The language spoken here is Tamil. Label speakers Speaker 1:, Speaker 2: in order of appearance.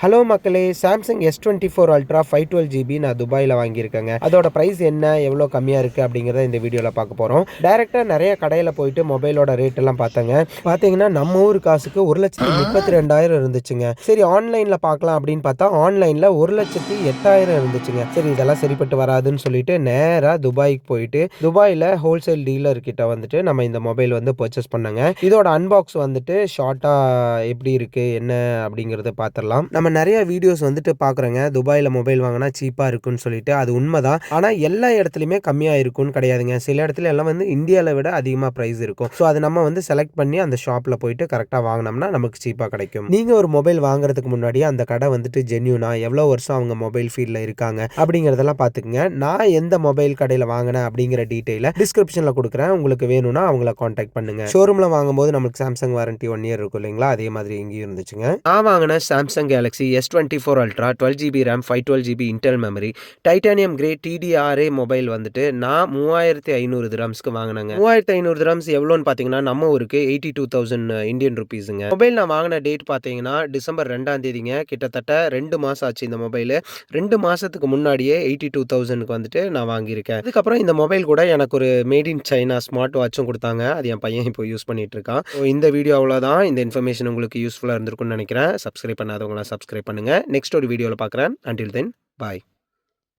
Speaker 1: ஹலோ மக்களே, சாம்சங் S24 அல்ட்ரா 512GB நான் துபாயில் வாங்கியிருக்கேங்க. அதோட ப்ரைஸ் என்ன, எவ்வளோ கம்மியாக இருக்குது அப்படிங்கிறத இந்த வீடியோவில் பார்க்க போகிறோம். டேரெக்டாக நிறைய கடையில் போயிட்டு மொபைலோட ரேட்டெல்லாம் பார்த்தேங்க. பார்த்தீங்கன்னா நம்ம ஊர் காசுக்கு 1,32,000 இருந்துச்சுங்க. சரி ஆன்லைனில் பார்க்கலாம் அப்படின்னு பார்த்தா ஆன்லைனில் 1,08,000 இருந்துச்சுங்க. சரி இதெல்லாம் சரிப்பட்டு வராதுன்னு சொல்லிட்டு நேராக துபாய்க்கு போயிட்டு துபாயில் ஹோல்சேல் டீலர் கிட்ட வந்துட்டு நம்ம இந்த மொபைல் வந்து பர்ச்சேஸ் பண்ணங்க. இதோட அன்பாக்ஸ் வந்துட்டு ஷார்ட்டாக எப்படி இருக்குது என்ன அப்படிங்கிறத பார்த்துடலாம். நம்ம நிறைய வீடியோஸ் வந்துட்டு பார்க்குறோங்க, துபாயில் மொபைல் வாங்கினா சீப்பாக இருக்குன்னு சொல்லிட்டு. அது உண்மைதான். ஆனால் எல்லா இடத்துலையுமே கம்மியாக இருக்குன்னு கிடையாதுங்க. சில இடத்துல எல்லாம் வந்து இந்தியாவில் விட அதிகமாக ப்ரைஸ் இருக்கும். ஸோ அதை நம்ம வந்து செலக்ட் பண்ணி அந்த ஷாப்பில் போயிட்டு கரெக்டாக வாங்கினோம்னா நமக்கு சீப்பாக கிடைக்கும். நீங்கள் ஒரு மொபைல் வாங்குறதுக்கு முன்னாடி அந்த கடை வந்துட்டு ஜென்யூனா, எவ்வளோ வருஷம் அவங்க மொபைல் ஃபீல்டில் இருக்காங்க அப்படிங்கிறதெல்லாம் பார்த்துக்குங்க. நான் எந்த மொபைல் கடையில் வாங்கினேன் அப்படிங்கிற டீட்டெயிலை டிஸ்கிரிப்ஷனில் கொடுக்குறேன். உங்களுக்கு வேணும்னா அவங்கள காண்டாக்ட் பண்ணுங்க. ஷோரூமில் வாங்கும்போது நம்மளுக்கு சாம்சங் வாரண்டி 1 இயர் இருக்கும் இல்லைங்களா, அதே மாதிரி இங்கேயும் இருந்துச்சுங்க. நான் வாங்கின Samsung Galaxy S24 Ultra 12GB RAM 512GB Intel memory titanium grey TDRA mobile வந்துட்டு நான் 3,500 திரம்ஸ்க்கு வாங்கினேங்க. 3,500 திரம்ஸ் எவ்வளோன்னு பார்த்தீங்கன்னா நம்ம ஊருக்கு 82,000 இந்தியன் ருபீஸுங்க. மொபைல் நான் வாங்கின டேட் பார்த்தீங்கன்னா டிசம்பர் 2ஆம் தேதிங்க. கிட்டத்தட்ட 2 மாதம் ஆச்சு இந்த மொபைல். 2 மாதத்துக்கு முன்னாடியே 82,000க்கு வந்துட்டு நான் வாங்கியிருக்கேன். அதுக்கப்புறம் இந்த மொபைல் கூட எனக்கு ஒரு மேட் இன் சைனா ஸ்மார்ட் வாட்சும் கொடுத்தாங்க. அது என் பையன் இப்போ யூஸ் பண்ணிட்டு இருக்கான். இந்த வீடியோ அவ்வளோதான். இந்த இன்ஃபர்மேஷன் உங்களுக்கு யூஸ்ஃபுல்லாக இருந்திருக்கும்னு நினைக்கிறேன். சப்ஸ்கிரைப் பண்ணாதவங்களா சப்ஸ்கிரைப் பண்ணுங்க. நெக்ஸ்ட் ஒரு வீடியோவில் பார்க்குறேன். அன்டில் தென் பாய்.